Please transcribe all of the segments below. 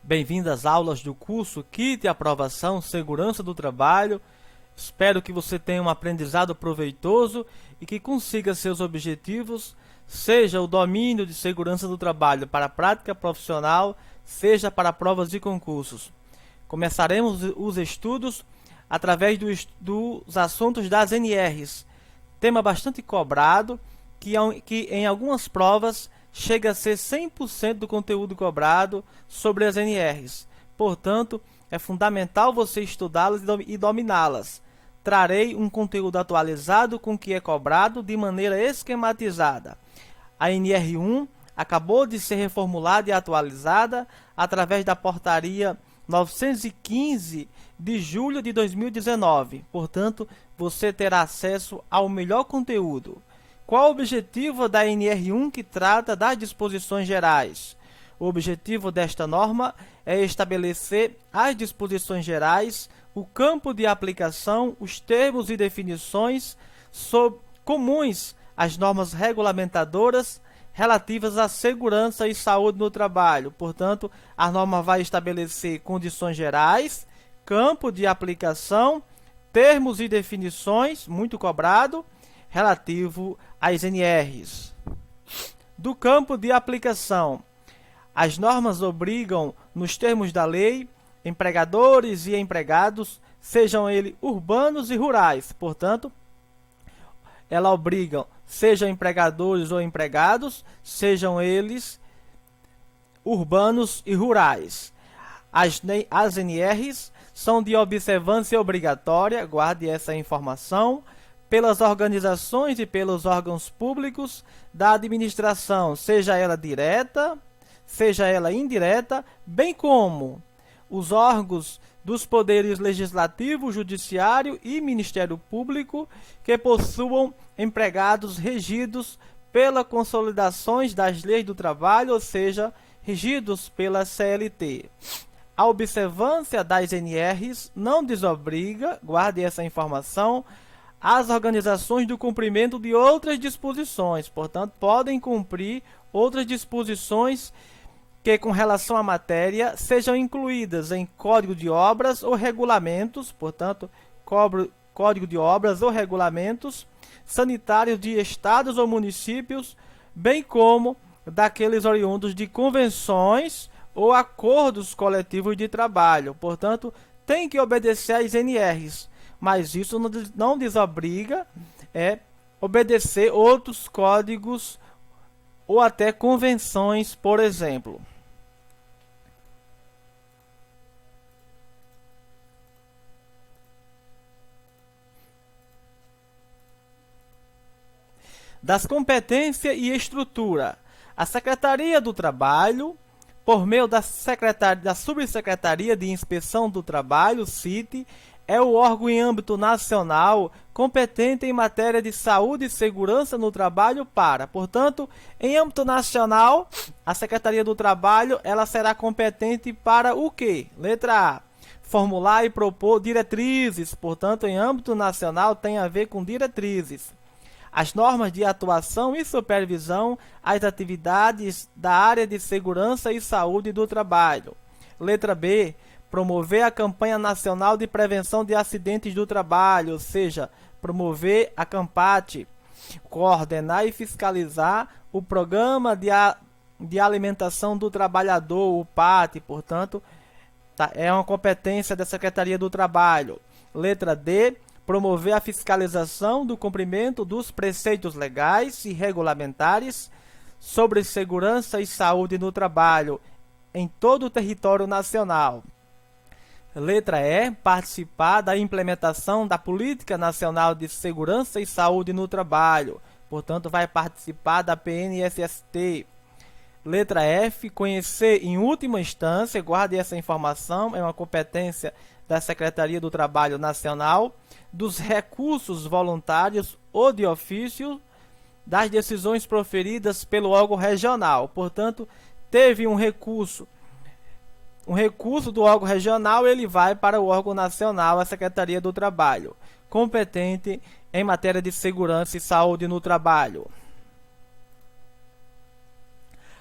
Bem-vindo às aulas do curso Kit Aprovação Segurança do Trabalho. Espero que você tenha um aprendizado proveitoso e que consiga seus objetivos, seja o domínio de segurança do trabalho para a prática profissional, seja para provas de concursos. Começaremos os estudos através dos assuntos das NRs, tema bastante cobrado, que em algumas provas chega a ser 100% do conteúdo cobrado sobre as NRs. Portanto, é fundamental você estudá-las e dominá-las. Trarei um conteúdo atualizado com o que é cobrado de maneira esquematizada. A NR1 acabou de ser reformulada e atualizada através da portaria 915 de julho de 2019. Portanto, você terá acesso ao melhor conteúdo. Qual o objetivo da NR1 que trata das disposições gerais? O objetivo desta norma é estabelecer as disposições gerais, o campo de aplicação, os termos e definições comuns às normas regulamentadoras relativas à segurança e saúde no trabalho. Portanto, a norma vai estabelecer condições gerais, campo de aplicação, termos e definições, muito cobrado, relativo às NRs. Do campo de aplicação, as normas obrigam, nos termos da lei, empregadores e empregados, sejam eles urbanos e rurais. Portanto, ela obriga, sejam empregadores ou empregados, sejam eles urbanos e rurais. As NRs são de observância obrigatória, guarde essa informação, pelas organizações e pelos órgãos públicos da administração, seja ela direta, seja ela indireta, bem como os órgãos dos poderes legislativo, judiciário e Ministério Público que possuam empregados regidos pelas consolidações das leis do trabalho, ou seja, regidos pela CLT. A observância das NRs não desobriga, guarde essa informação, as organizações do cumprimento de outras disposições. Portanto, podem cumprir outras disposições que, com relação à matéria, sejam incluídas em código de obras ou regulamentos, portanto, código de obras ou regulamentos sanitários de estados ou municípios, bem como daqueles oriundos de convenções ou acordos coletivos de trabalho. Portanto, tem que obedecer às NRs. Mas isso não desobriga obedecer outros códigos ou até convenções, por exemplo. Das competências e estrutura. A Secretaria do Trabalho, por meio da Subsecretaria de Inspeção do Trabalho, SIT, é o órgão em âmbito nacional competente em matéria de saúde e segurança no trabalho portanto, em âmbito nacional, a Secretaria do Trabalho ela será competente para o quê? Letra A, formular e propor diretrizes, portanto, em âmbito nacional tem a ver com diretrizes. As normas de atuação e supervisão às atividades da área de segurança e saúde do trabalho. Letra B, promover a campanha nacional de prevenção de acidentes do trabalho, ou seja, promover a CAMPAT, coordenar e fiscalizar o Programa de Alimentação do Trabalhador, o PAT, portanto, é uma competência da Secretaria do Trabalho. Letra D, promover a fiscalização do cumprimento dos preceitos legais e regulamentares sobre segurança e saúde no trabalho em todo o território nacional. Letra E, participar da implementação da Política Nacional de Segurança e Saúde no Trabalho. Portanto, vai participar da PNSST. Letra F, conhecer em última instância, guarde essa informação, é uma competência da Secretaria do Trabalho Nacional, dos recursos voluntários ou de ofício das decisões proferidas pelo órgão regional. Portanto, teve um recurso do órgão regional, ele vai para o órgão nacional, a Secretaria do Trabalho, competente em matéria de segurança e saúde no trabalho.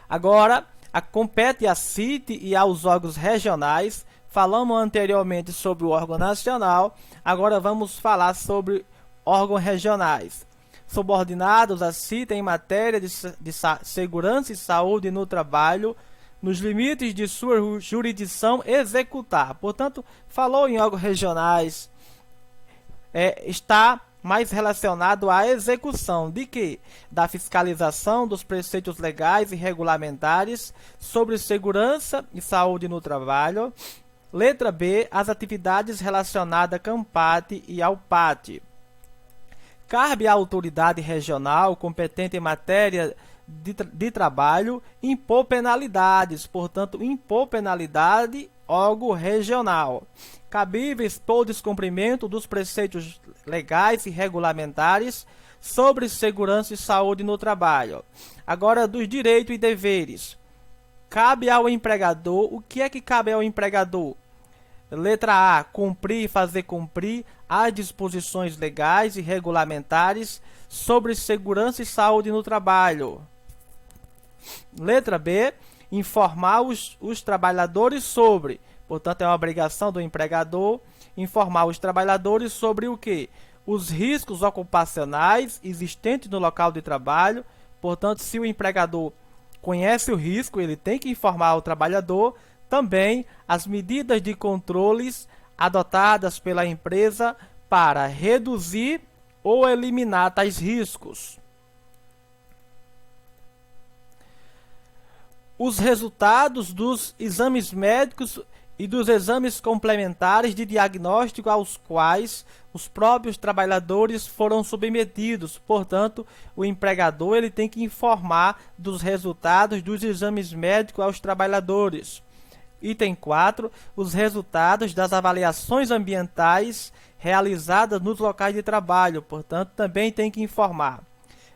Agora, compete à CIT e aos órgãos regionais. Falamos anteriormente sobre o órgão nacional, agora vamos falar sobre órgãos regionais. Subordinados à CIT em matéria de segurança e saúde no trabalho, nos limites de sua jurisdição executar. Portanto, falou em órgãos regionais, está mais relacionado à execução de quê? Da fiscalização dos preceitos legais e regulamentares sobre segurança e saúde no trabalho. Letra B, as atividades relacionadas à CAMPAT e ao PAT. Cabe à autoridade regional competente em matéria de trabalho impor penalidades, portanto, impor penalidade órgão regional, cabíveis por descumprimento dos preceitos legais e regulamentares sobre segurança e saúde no trabalho. Agora, dos direitos e deveres. Cabe ao empregador. O que é que cabe ao empregador? Letra A, cumprir e fazer cumprir as disposições legais e regulamentares sobre segurança e saúde no trabalho. Letra B, informar os trabalhadores sobre, portanto é uma obrigação do empregador, informar os trabalhadores sobre o quê? Os riscos ocupacionais existentes no local de trabalho. Portanto, se o empregador conhece o risco, ele tem que informar o trabalhador. Também as medidas de controles adotadas pela empresa para reduzir ou eliminar tais riscos. Os resultados dos exames médicos e dos exames complementares de diagnóstico aos quais os próprios trabalhadores foram submetidos. Portanto, o empregador ele tem que informar dos resultados dos exames médicos aos trabalhadores. Item 4. Os resultados das avaliações ambientais realizadas nos locais de trabalho. Portanto, também tem que informar.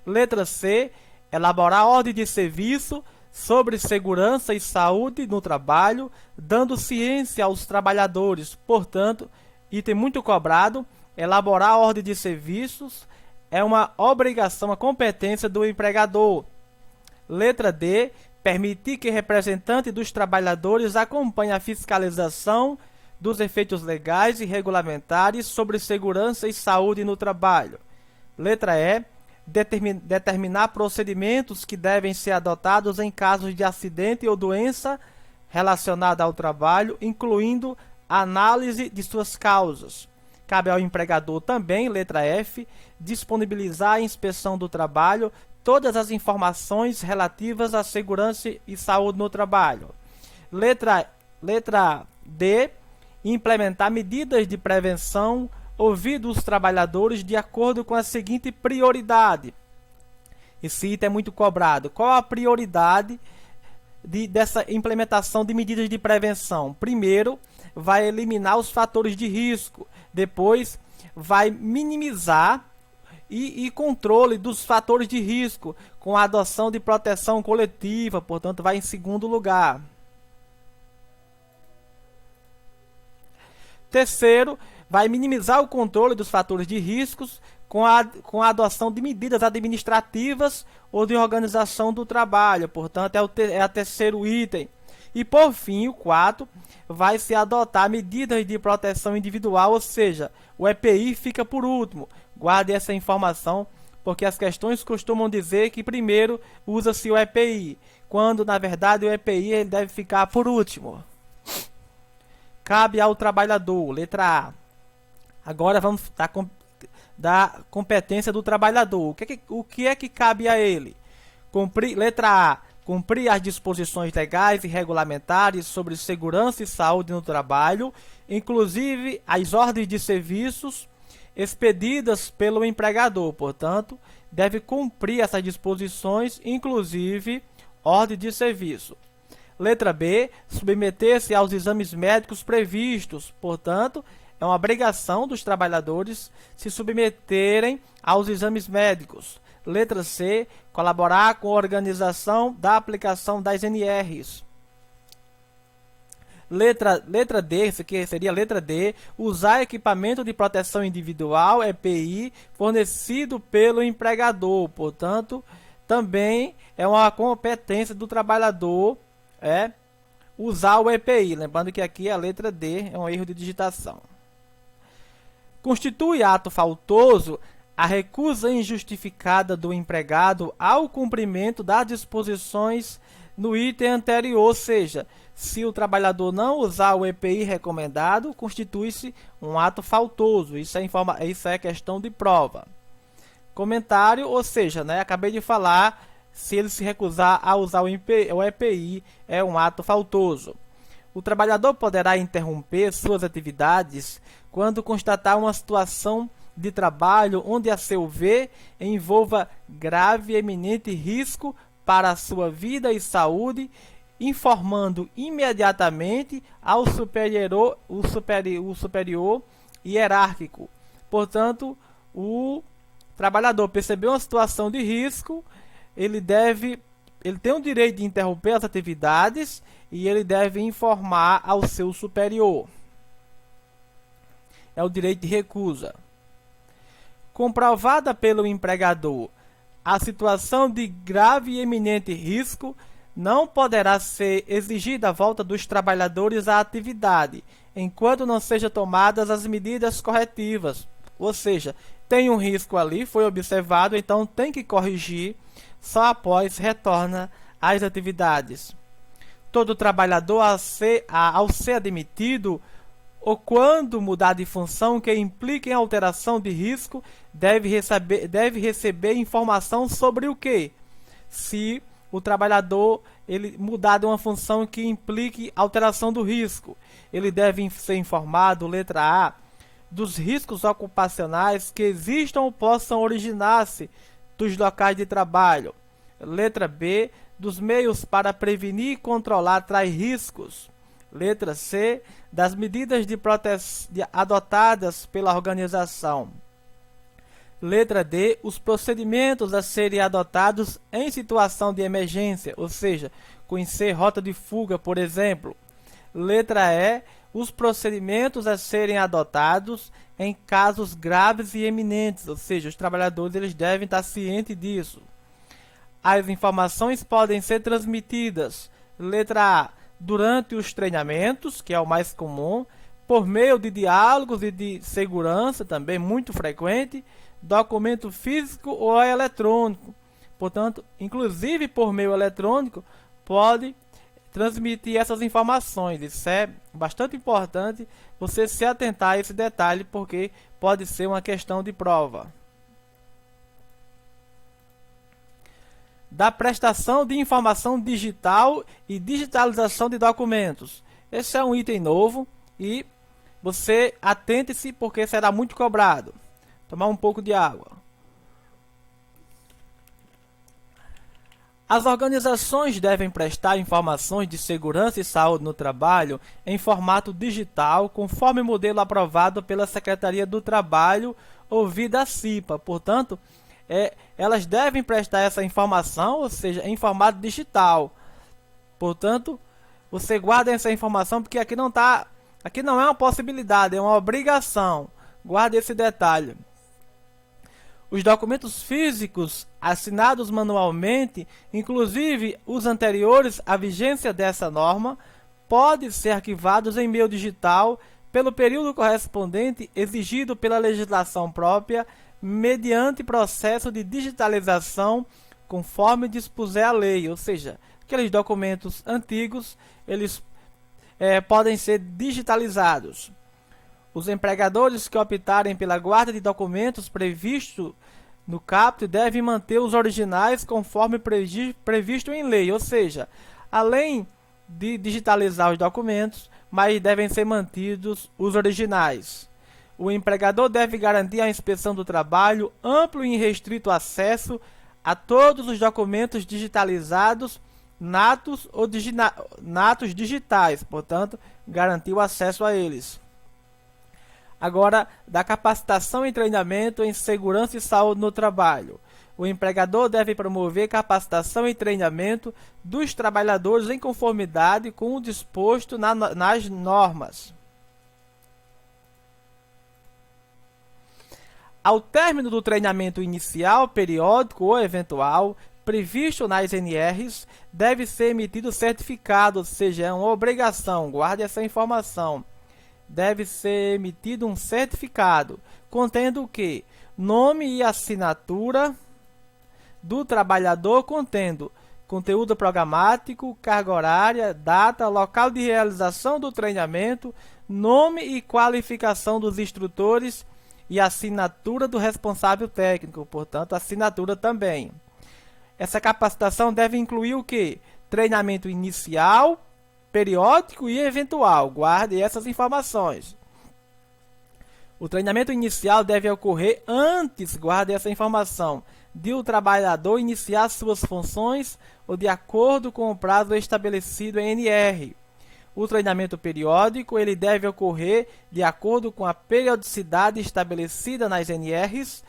Letra C. Elaborar ordem de serviço sobre segurança e saúde no trabalho, dando ciência aos trabalhadores. Portanto, item muito cobrado, elaborar a ordem de serviços é uma obrigação, uma competência do empregador. Letra D, permitir que representante dos trabalhadores acompanhe a fiscalização dos efeitos legais e regulamentares sobre segurança e saúde no trabalho. Letra E, determinar procedimentos que devem ser adotados em casos de acidente ou doença relacionada ao trabalho, incluindo a análise de suas causas. Cabe ao empregador também, letra F, disponibilizar à inspeção do trabalho todas as informações relativas à segurança e saúde no trabalho. Letra D, implementar medidas de prevenção ouvindo os trabalhadores de acordo com a seguinte prioridade. Esse item é muito cobrado. Qual a prioridade dessa implementação de medidas de prevenção? Primeiro, vai eliminar os fatores de risco. Depois, vai minimizar e controle dos fatores de risco com a adoção de proteção coletiva. Portanto, vai em segundo lugar. Terceiro, vai minimizar o controle dos fatores de riscos com a adoção de medidas administrativas ou de organização do trabalho. Portanto, é o terceiro item. E, por fim, o quarto, vai se adotar medidas de proteção individual, ou seja, o EPI fica por último. Guarde essa informação, porque as questões costumam dizer que primeiro usa-se o EPI, quando, na verdade, o EPI ele deve ficar por último. Cabe ao trabalhador, letra A. Agora vamos da competência do trabalhador. O que é que cabe a ele? Letra A. Cumprir as disposições legais e regulamentares sobre segurança e saúde no trabalho, inclusive as ordens de serviços expedidas pelo empregador. Portanto, deve cumprir essas disposições, inclusive ordem de serviço. Letra B. Submeter-se aos exames médicos previstos. Portanto, é uma obrigação dos trabalhadores se submeterem aos exames médicos. Letra C. Colaborar com a organização da aplicação das NRs. Letra D, isso aqui seria a letra D. Usar equipamento de proteção individual, EPI, fornecido pelo empregador. Portanto, também é uma competência do trabalhador é usar o EPI. Lembrando que aqui a letra D é um erro de digitação. Constitui ato faltoso a recusa injustificada do empregado ao cumprimento das disposições no item anterior, ou seja, se o trabalhador não usar o EPI recomendado, constitui-se um ato faltoso. Isso é questão de prova. Comentário, ou seja, acabei de falar, se ele se recusar a usar o EPI, é um ato faltoso. O trabalhador poderá interromper suas atividades quando constatar uma situação de trabalho onde, a seu ver, envolva grave e eminente risco para a sua vida e saúde, informando imediatamente ao superior hierárquico. Portanto, o trabalhador percebeu uma situação de risco, ele tem o direito de interromper as atividades e ele deve informar ao seu superior. É o direito de recusa. Comprovada pelo empregador a situação de grave e eminente risco, não poderá ser exigida a volta dos trabalhadores à atividade, enquanto não sejam tomadas as medidas corretivas. Ou seja, tem um risco ali, foi observado, então tem que corrigir, só após retorna às atividades. Todo trabalhador, ao ser admitido, ou quando mudar de função que implique em alteração de risco, deve receber informação sobre o que? Se o trabalhador ele mudar de uma função que implique alteração do risco, ele deve ser informado, letra A, dos riscos ocupacionais que existam ou possam originar-se dos locais de trabalho. Letra B, dos meios para prevenir e controlar tais riscos. Letra C, das medidas de proteção adotadas pela organização. Letra D, os procedimentos a serem adotados em situação de emergência, ou seja, conhecer rota de fuga, por exemplo. Letra E, os procedimentos a serem adotados em casos graves e eminentes, ou seja, os trabalhadores eles devem estar cientes disso. As informações podem ser transmitidas, letra A, durante os treinamentos, que é o mais comum, por meio de diálogos e de segurança, também muito frequente, documento físico ou eletrônico. Portanto, inclusive por meio eletrônico, pode transmitir essas informações. Isso é bastante importante você se atentar a esse detalhe, porque pode ser uma questão de prova. Da prestação de informação digital e digitalização de documentos. Esse é um item novo e você atente-se porque será muito cobrado. Tomar um pouco de água. As organizações devem prestar informações de segurança e saúde no trabalho em formato digital, conforme o modelo aprovado pela Secretaria do Trabalho, ouvida a CIPA. Portanto, elas devem prestar essa informação, ou seja, em formato digital. Portanto, você guarda essa informação porque aqui não é uma possibilidade, é uma obrigação. Guarde esse detalhe. Os documentos físicos assinados manualmente, inclusive os anteriores à vigência dessa norma, podem ser arquivados em meio digital pelo período correspondente exigido pela legislação própria, mediante processo de digitalização conforme dispuser a lei, ou seja, aqueles documentos antigos, eles podem ser digitalizados. Os empregadores que optarem pela guarda de documentos previsto no caput devem manter os originais conforme previsto em lei, ou seja, além de digitalizar os documentos, mas devem ser mantidos os originais. O empregador deve garantir à inspeção do trabalho amplo e irrestrito acesso a todos os documentos digitalizados, natos digitais, portanto, garantir o acesso a eles. Agora, da capacitação e treinamento em segurança e saúde no trabalho. O empregador deve promover capacitação e treinamento dos trabalhadores em conformidade com o disposto nas normas. Ao término do treinamento inicial, periódico ou eventual, previsto nas NRs, deve ser emitido certificado, ou seja, é uma obrigação, guarde essa informação. Deve ser emitido um certificado, contendo o quê? Nome e assinatura do trabalhador, contendo conteúdo programático, carga horária, data, local de realização do treinamento, nome e qualificação dos instrutores e assinatura do responsável técnico, portanto, assinatura também. Essa capacitação deve incluir o quê? Treinamento inicial, periódico e eventual. Guarde essas informações. O treinamento inicial deve ocorrer antes, guarde essa informação, de o trabalhador iniciar suas funções ou de acordo com o prazo estabelecido em NR. O treinamento periódico ele deve ocorrer de acordo com a periodicidade estabelecida nas NRs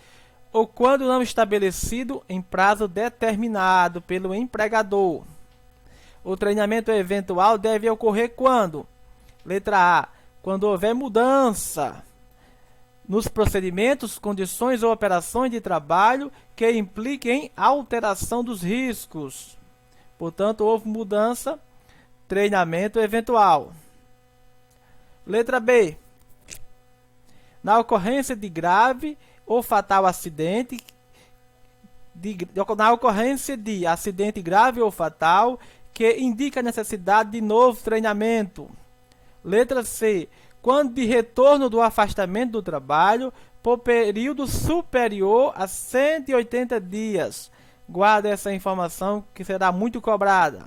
ou quando não estabelecido em prazo determinado pelo empregador. O treinamento eventual deve ocorrer quando? Letra A. Quando houver mudança nos procedimentos, condições ou operações de trabalho que impliquem alteração dos riscos. Portanto, houve mudança, treinamento eventual. Letra B. Na ocorrência de grave ou fatal acidente, na ocorrência de acidente grave ou fatal que indica a necessidade de novo treinamento. Letra C. Quando de retorno do afastamento do trabalho por período superior a 180 dias. Guarde essa informação que será muito cobrada.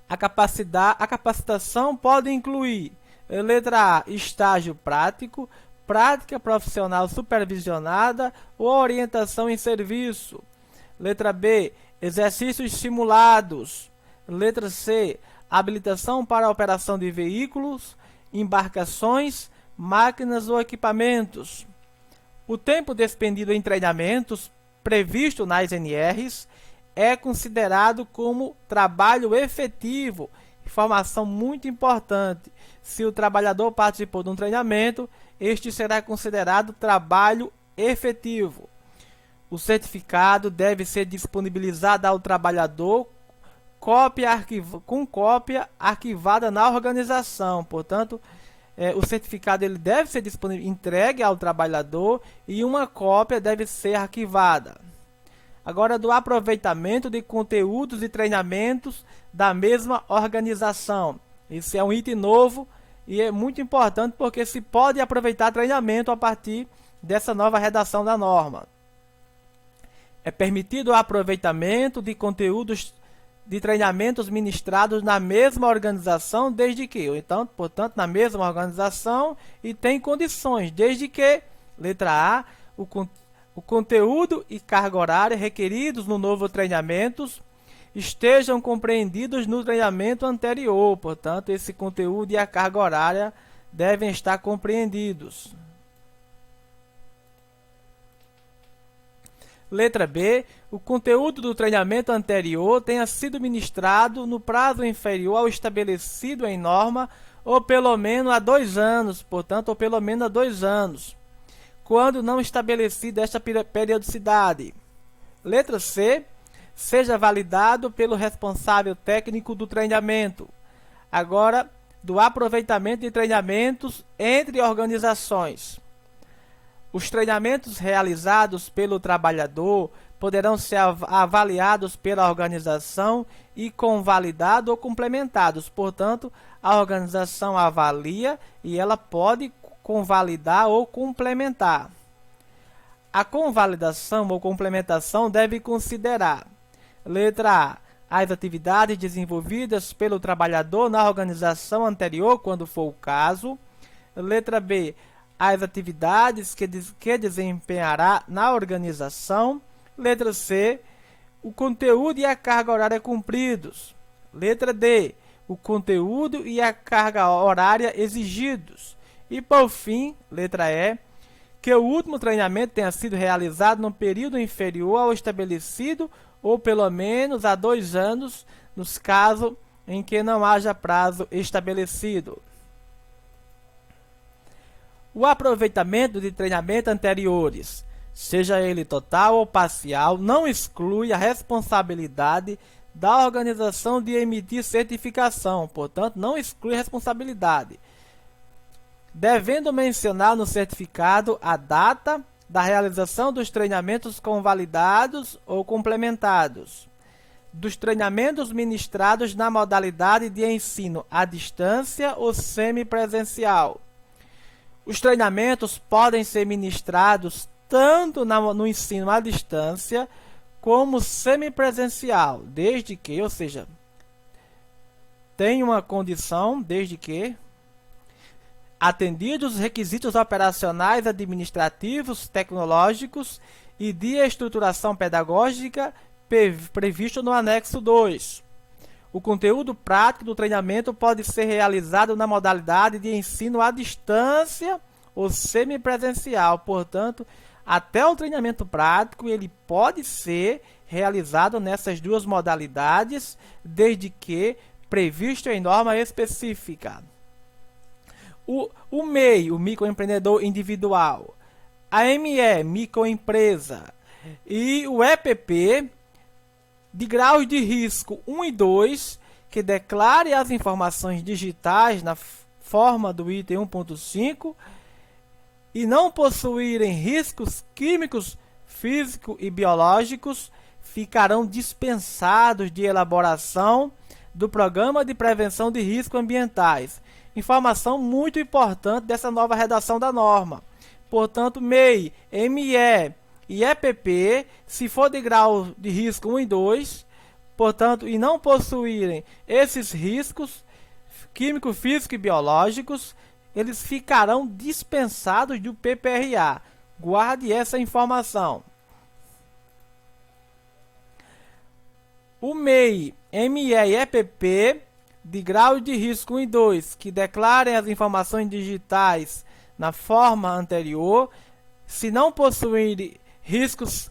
A capacitação pode incluir, letra A, estágio prático, prática profissional supervisionada ou orientação em serviço. Letra B, exercícios simulados. Letra C, habilitação para a operação de veículos, embarcações, máquinas ou equipamentos. O tempo despendido em treinamentos previsto nas NRs é considerado como trabalho efetivo. Informação muito importante. Se o trabalhador participou de um treinamento, este será considerado trabalho efetivo. O certificado deve ser disponibilizado ao trabalhador com cópia arquivada na organização. Portanto, o certificado ele deve ser entregue ao trabalhador e uma cópia deve ser arquivada. Agora, do aproveitamento de conteúdos e treinamentos da mesma organização. Esse é um item novo e é muito importante porque se pode aproveitar treinamento a partir dessa nova redação da norma. É permitido o aproveitamento de conteúdos de treinamentos ministrados na mesma organização, desde que, então, portanto, na mesma organização e tem condições, desde que, letra A, o conteúdo e carga horária requeridos no novo treinamento estejam compreendidos no treinamento anterior. Portanto, esse conteúdo e a carga horária devem estar compreendidos. Letra B. O conteúdo do treinamento anterior tenha sido ministrado no prazo inferior ao estabelecido em norma ou pelo menos há 2 anos, portanto, ou pelo menos há 2 anos, quando não estabelecida esta periodicidade. Letra C. Seja validado pelo responsável técnico do treinamento. Agora, do aproveitamento de treinamentos entre organizações. Os treinamentos realizados pelo trabalhador poderão ser avaliados pela organização e convalidados ou complementados. Portanto, a organização avalia e ela pode convalidar ou complementar. A convalidação ou complementação deve considerar: letra A, as atividades desenvolvidas pelo trabalhador na organização anterior, quando for o caso. Letra B, as atividades que desempenhará na organização. Letra C, o conteúdo e a carga horária cumpridos. Letra D, o conteúdo e a carga horária exigidos. E, por fim, letra E, que o último treinamento tenha sido realizado no período inferior ao estabelecido ou pelo menos há 2 anos, nos casos em que não haja prazo estabelecido. O aproveitamento de treinamentos anteriores. seja ele total ou parcial, não exclui a responsabilidade da organização de emitir certificação, portanto, não exclui responsabilidade, devendo mencionar no certificado a data da realização dos treinamentos convalidados ou complementados, dos treinamentos ministrados na modalidade de ensino à distância ou semipresencial. Os treinamentos podem ser ministrados tanto no ensino à distância como semipresencial, desde que, ou seja, tem uma condição, desde que atendidos os requisitos operacionais, administrativos, tecnológicos e de estruturação pedagógica previsto no anexo 2. O conteúdo prático do treinamento pode ser realizado na modalidade de ensino à distância ou semipresencial. Portanto, até o treinamento prático ele pode ser realizado nessas duas modalidades, desde que previsto em norma específica. O MEI, o microempreendedor individual, a ME, microempresa, e o EPP, de graus de risco 1 e 2, que declare as informações digitais na forma do item 1.5 e não possuírem riscos químicos, físicos e biológicos, ficarão dispensados de elaboração do Programa de Prevenção de Riscos Ambientais. Informação muito importante dessa nova redação da norma. Portanto, MEI, ME e EPP, se for de grau de risco 1 e 2, portanto, e não possuírem esses riscos químicos, físicos e biológicos, eles ficarão dispensados do PPRA. Guarde essa informação. O MEI, ME e EPP, de grau de risco 1 e 2, que declarem as informações digitais na forma anterior, se não possuírem riscos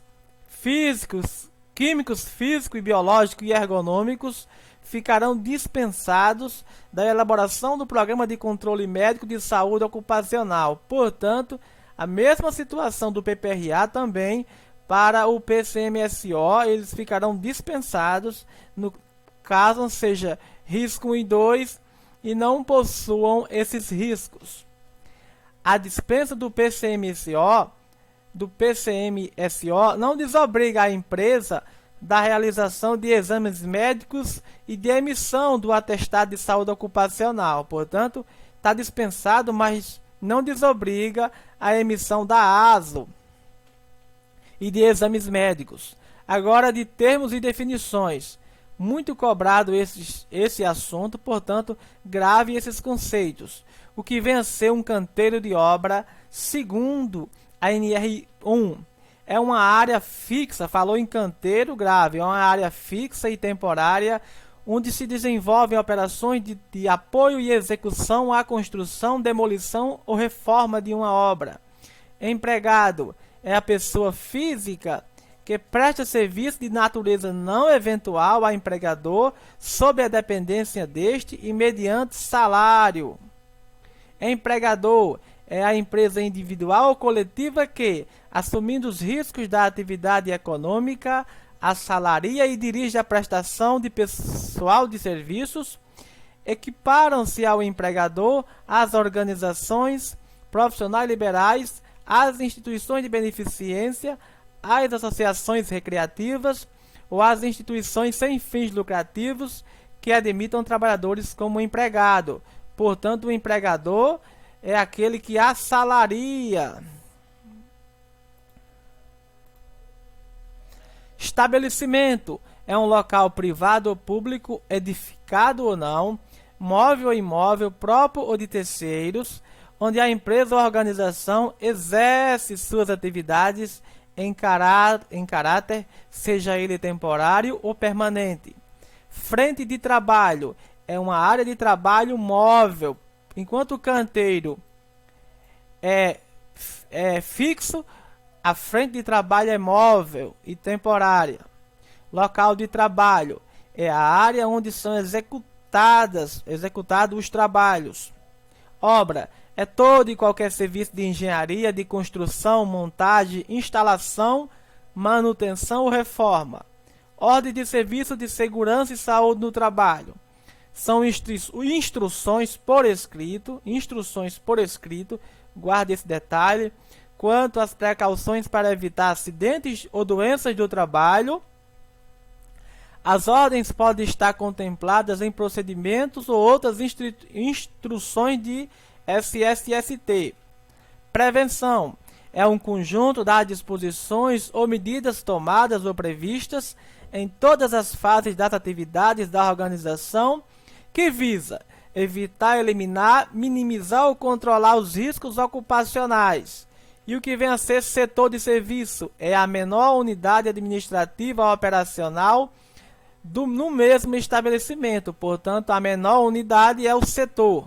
físicos, químicos, físicos e biológicos e ergonômicos, ficarão dispensados da elaboração do Programa de Controle Médico de Saúde Ocupacional. Portanto, a mesma situação do PPRA também para o PCMSO, eles ficarão dispensados no caso seja risco 1 e 2 e não possuam esses riscos. A dispensa do PCMSO não desobriga a empresa da realização de exames médicos e de emissão do atestado de saúde ocupacional. Portanto, está dispensado, mas não desobriga a emissão da ASO e de exames médicos. Agora, de termos e definições. Muito cobrado esse assunto, portanto, grave esses conceitos. O que vem a ser um canteiro de obra, segundo a NR1, é uma área fixa, falou em canteiro, grave, é uma área fixa e temporária, onde se desenvolvem operações de apoio e execução à construção, demolição ou reforma de uma obra. Empregado é a pessoa física que presta serviço de natureza não eventual a empregador sob a dependência deste e mediante salário. Empregador é a empresa individual ou coletiva que, assumindo os riscos da atividade econômica, assalaria e dirige a prestação de pessoal de serviços, equiparam-se ao empregador as organizações profissionais liberais, as instituições de beneficência, as associações recreativas ou as instituições sem fins lucrativos que admitam trabalhadores como empregado. Portanto, o empregador é aquele que assalaria. Estabelecimento é um local privado ou público, edificado ou não, móvel ou imóvel, próprio ou de terceiros, onde a empresa ou organização exerce suas atividades em caráter, seja ele temporário ou permanente. Frente de trabalho é uma área de trabalho móvel, enquanto o canteiro é fixo, a frente de trabalho é móvel e temporária. Local de trabalho é a área onde são executados os trabalhos. Obra é todo e qualquer serviço de engenharia, de construção, montagem, instalação, manutenção ou reforma. Ordem de serviço de segurança e saúde no trabalho. São instruções por escrito, guarde esse detalhe, quanto às precauções para evitar acidentes ou doenças do trabalho. As ordens podem estar contempladas em procedimentos ou outras instruções de SSST. Prevenção é um conjunto das disposições ou medidas tomadas ou previstas em todas as fases das atividades da organização que visa evitar, eliminar, minimizar ou controlar os riscos ocupacionais. E o que vem a ser setor de serviço é a menor unidade administrativa operacional no mesmo estabelecimento. Portanto, a menor unidade é o setor.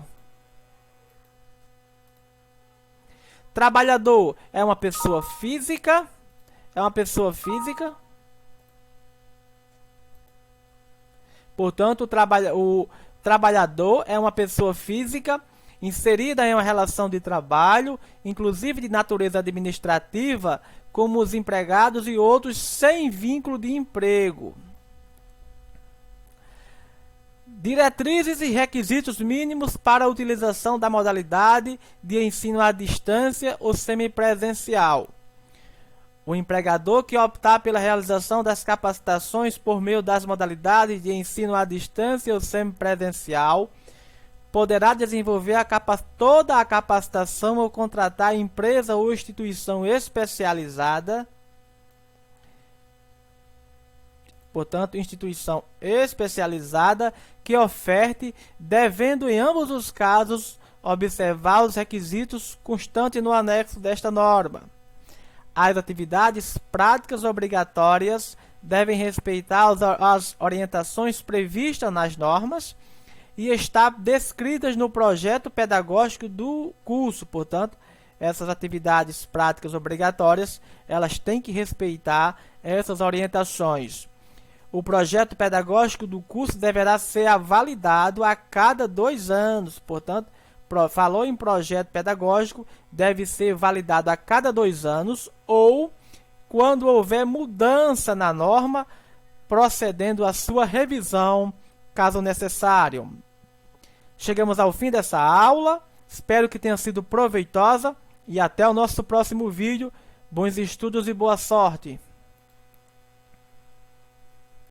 Trabalhador é uma pessoa física. Portanto, o trabalhador é uma pessoa física inserida em uma relação de trabalho, inclusive de natureza administrativa, como os empregados e outros sem vínculo de emprego. Diretrizes e requisitos mínimos para a utilização da modalidade de ensino à distância ou semipresencial. O empregador que optar pela realização das capacitações por meio das modalidades de ensino à distância ou semipresencial poderá desenvolver toda a capacitação ou contratar empresa ou instituição especializada. Portanto, instituição especializada que oferte, devendo em ambos os casos observar os requisitos constantes no anexo desta norma. As atividades práticas obrigatórias devem respeitar as orientações previstas nas normas e estar descritas no projeto pedagógico do curso. Portanto, essas atividades práticas obrigatórias, elas têm que respeitar essas orientações. O projeto pedagógico do curso deverá ser validado a cada 2 anos. Portanto, falou em projeto pedagógico, deve ser validado a cada 2 anos ou quando houver mudança na norma, procedendo à sua revisão, caso necessário. Chegamos ao fim dessa aula, espero que tenha sido proveitosa e até o nosso próximo vídeo. Bons estudos e boa sorte!